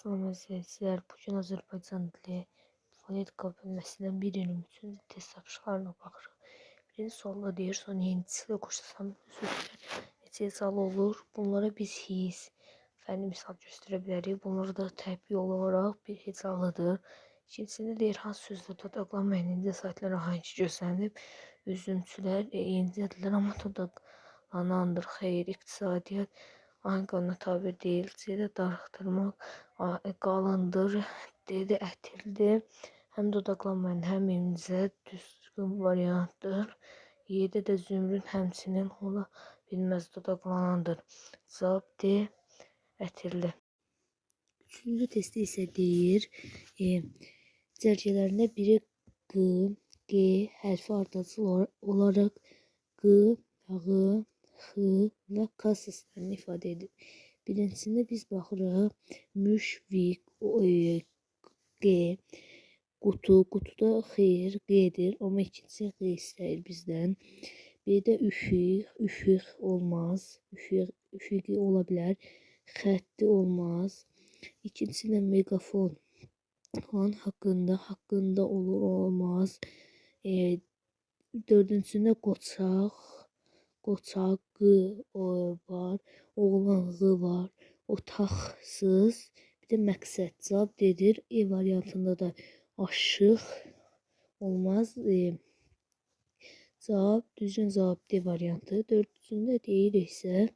Salam əzizlər, bugün Azərbaycan dili fonetika bölməsindən bir 23-cü test tapşırıqlarına baxırıq. Birinci sualda deyir, son yeniçisilə qoşulsam sözlər neçə hecalı olur? Bunlara biz his, fənli misal göstərə bilərik. Bunlar da təbii olaraq bir hecalıdır. İkincisində deyir, hansı sözlər dodaqlanmayan incə saatlərə hangi göstərilib? Üzümçülər incədirlər, amma dodaqlanandır. Xeyr, iqtisadiyyat hangi ona tabi deyil, C-də darıxdırmaq qalındır, D-də ətirdir. Həm dodaqlanmayan, həm incə düzgün variantdır. Y-də də zümrüd həmçinin ola bilməz, dodaqlanandır. Cavab D, ətirli. Üçüncü testi isə deyir, cərgələrində biri Q, G hərfi ardıcıl olaraq Q, Q, X və K səslərini ifadə edir. Birincisində biz baxırıq, müşfiq, G, qutu, qutuda xeyr, Q'dir, amma ikincisi Q istəyir bizdən. B-də üfüq, üfüq olmaz, üfüqi ola bilər, xətti olmaz. İkincisində megafon, haqqında olur, olmaz. Dördüncüsündə qoçaq, qı var, oğlan ğı var, otaqsız, bir də məqsəd. Cavab dedir, E variantında da aşıq olmaz. Düzgün cavab D variantı. Dördüncüsündə deyir isə,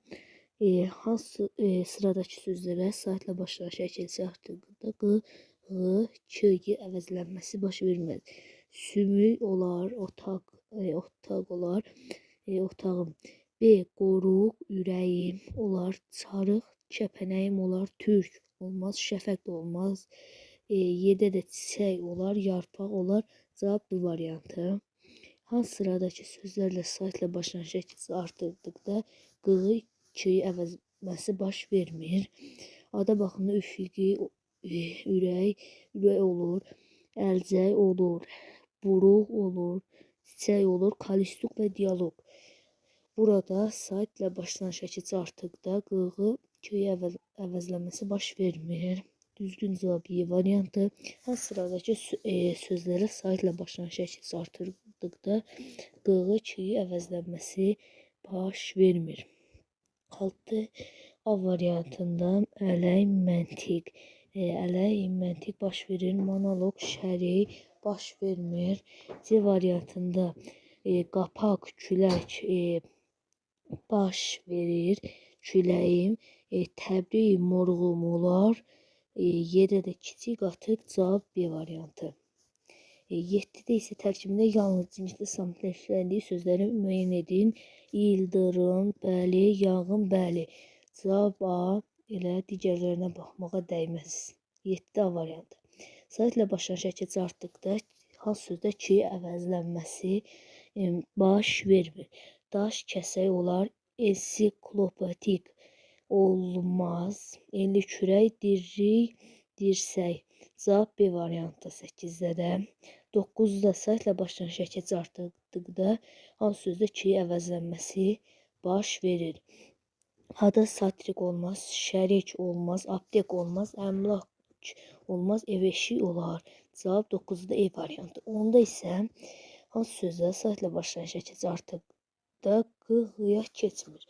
hansı sıradakı sözlərə saatlə başlayan şəkil çatdırdıqda Q, Q, Ç əvəzlənməsi baş verməz. Sümük olar, otaq olar, otağım. B, qoruq, ürəyim olar, çarıq, kəpənəyim olar, türk olmaz, şəfəq də olmaz. Y-də də çiçək olar, yarpaq olar. Cavab bu variantı. Hansı sıradakı sözlərlə saatlə başlayan şəkil artırdıqda Q, Ç əvəzləməsi baş vermir. Ada baxımında üfüqi, ürək olur, əlcək olur, buruq olur, çiçək olur, kalistuk və dialoq. Burada saatlə başlayan şəkil artıqda Q, Ç əvəzləməsi baş vermir. Düzgün cavab Y variantı. Hansı sıradakı sözlərə saatlə başlayan şəkil artırdıqda Q, Ç əvəzlənməsi baş vermir. 6. A variantında ələk, məntiq. Ələk, məntiq baş verir. Monoloq, şərik baş vermir. C variantında qapaq, külək baş verir. Küləyim, təbrik, morğum olar. Y-də də kiçik qatıq. Cavab B variantı. 7-də isə tərkibində yalnız cinsli samitlə işləndiyi sözləri müəyyən edin. İldırım, bəli, yağın, bəli. Cavab A, elə digərlərinə baxmağa dəyməz. 7-də A variantı. Saatlə başlayan şəkil artıqda hansı sözdə ki əvəzlənməsi baş vermir. Daş, kəsək olar, ensiklopedik olmaz. Enli kürək, dirik, dirsək. Cavab B variantı 8-də də. 9-da saatlə başlayan şəkil artırdıqda hansı sözdə ki əvəzlənməsi baş verir. A-da satrik olmaz, şərik olmaz, aptek olmaz, əmlak olmaz, ev-eşik olar. Cavab 9-da E variantı. 10-da isə hansı sözdə saatlə başlayan şəkil artıqda Q-ya keçmir.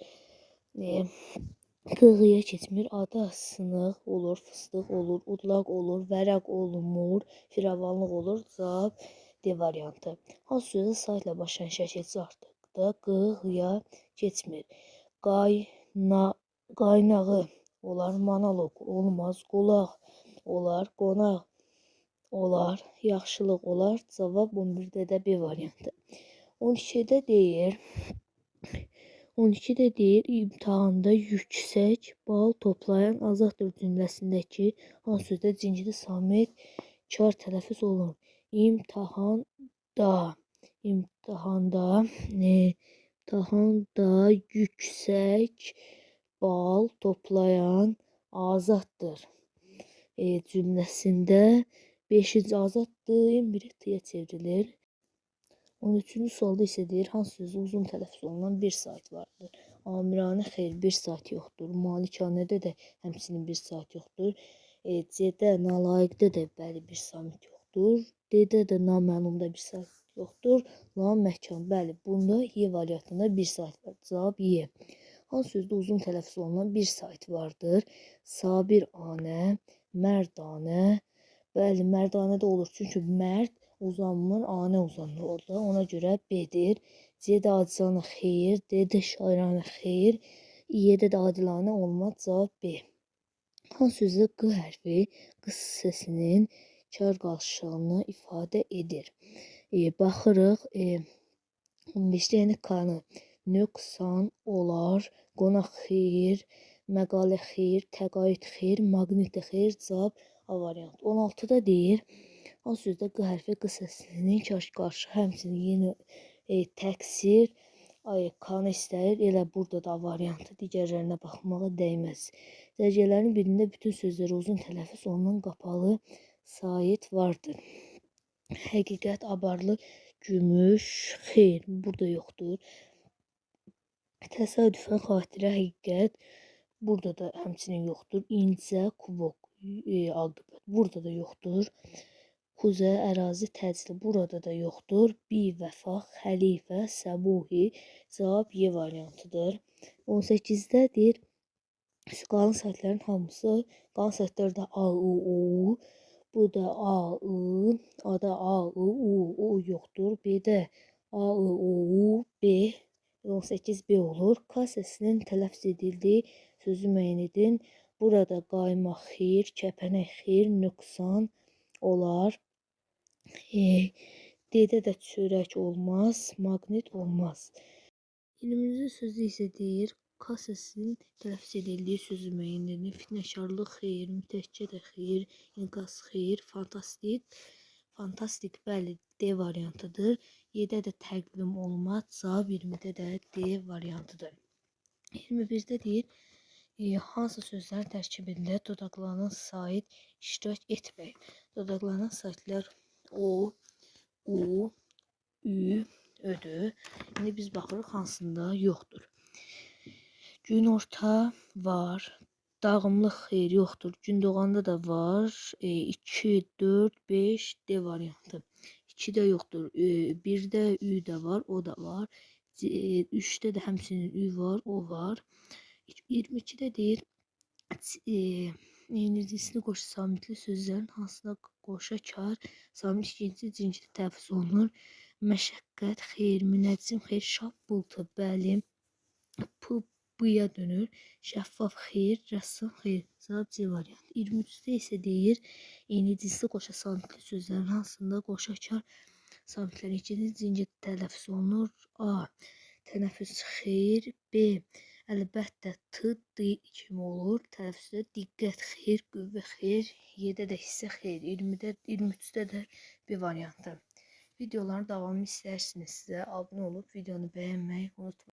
Q-ya keçmir. A-da sınıq olur, fıstıq olur, udlaq olur, vərəq olmur, firavanlıq olur. Cavab D variantı. Hansı sözdə saatlə başlayan şəkil artıqda Q-ya keçmir. Qaynağı olar, monoloq olmaz, qulaq olar, qonaq olar, yaxşılıq olar. Cavab 11-də də B variantı. 12-də deyir, imtahanda yüksək bal toplayan azaddır cümləsindəki hansı sözdə cinsli samit kar tələffüz olunur. İmtahanda yüksək bal toplayan azaddır cümləsində 5-ci azaddır, biri t-yə çevrilir. 13-cü sualda isə deyir, hansı sözü uzun tələffüz olunan bir saat vardır. Amiranə xeyr, bir saat yoxdur. Malikanədə də həmçinin bir saat yoxdur. C-də nalayiqdə də bəli bir samit yoxdur. D-də də naməlumda bir samit yoxdur. Lan məkan. Bəli, bunda Y variantında bir sayt var. Cavab Y. Hansı sözdə uzun tələffüz olunan bir sayt vardır? Sabiranə, mərdanə. Bəli, mərdanə də olur. Çünki mərd uzanmır, anə uzanır orada. Ona görə B-dir. C-də acizanə xeyir, D-də şairanə xeyir. Y-də də adilanə olmaz. Cavab B. Hansı sözdə Q hərfi qıs səsinin kar qarşılığını ifadə edir? Baxırıq. 15-də yəni K-nı. Nöqsan olar, qonaq xeyir, məqalə xeyir, təqaüd xeyir, maqnit xeyir. Cavab A variantı. 16-da deyir, hansı sözdə Q hərfi qıs səsinin kar qarşı həmçinin yeni təksir K-nı istəyir. Elə burada da variantı, digərlərinə baxmağa dəyməz. Zərgərlərin birində bütün sözləri uzun tələffüz olunan qapalı sayt vardır. Həqiqət, abarlı, gümüş, xeyr, burada yoxdur. Təsadüfən, xatirə, həqiqət, burada da həmçinin yoxdur. İncə, kubok, aqibət, burada da yoxdur. Kuzə, ərazi, təcili, burada da yoxdur. Bi, vəfa, xəlifə, səbuhi. Cavab Y variantıdır. 18-də deyir, qalan saytların hamısı, qalan saytlarda A, I, U, bu da A, I, A-da A, I, U yoxdur. B-də A, I, U, B, 18B olur. K səsinin tələffüz edildiyi sözü müəyyən edin. Burada qaymaq xeyir, kəpənək xeyir, nöqsan olar. D-də də çörək olmaz, maqnit olmaz. 20-ci sözü isə deyir, K səsinin tələffüz edildiyi sözü müəyyən edin. Fitnəkarlıq xeyir, mütəkkədə xeyir, inqas xeyir, fantastik, bəli, D variantıdır. Y-də də təqvim olmaz, cavab 20-də də D variantıdır. 21-də deyir, hansı sözlərin tərkibində dodaqlanan sait iştirak etməyib? Dodaqlanan saitlər O, U, Ü, Ödü. İndi biz baxırıq hansında yoxdur. Günorta var. Dağımlıq xeyir yoxdur. Gün doğanda da var. 2, 4, 5 D variantı. 2-də yoxdur. 1-də Ü də var, o da var. 3-də də həmçinin Ü var, o var. 22-də deyir, eynicisli qoşu samitli sözlərin hansına qoşa kar samit ikinci cinsli tələffüz olunur? Məşəqqət, xeyir, münəccim, xeyir, şab, bultu, bəli, B-ya dönür. Şəffaf, xeyir, rəssam, xeyir. Cavab C variantı. 23-də isə deyir, eynicisli qoşa samitli sözlərin hansında qoşa kar samitlərin ikinci cinsli tələffüz olunur? A. Tənəffüs xeyir, B. Əlbəttə, T, D kimi olur. Tələffüzdə diqqət xeyir, qüvvə xeyir, Y-də də hissə xeyir. 23-də də B variantı. Videoların davamını istəyirsinizsə abunə olub videonu bəyənməyi unutmayın.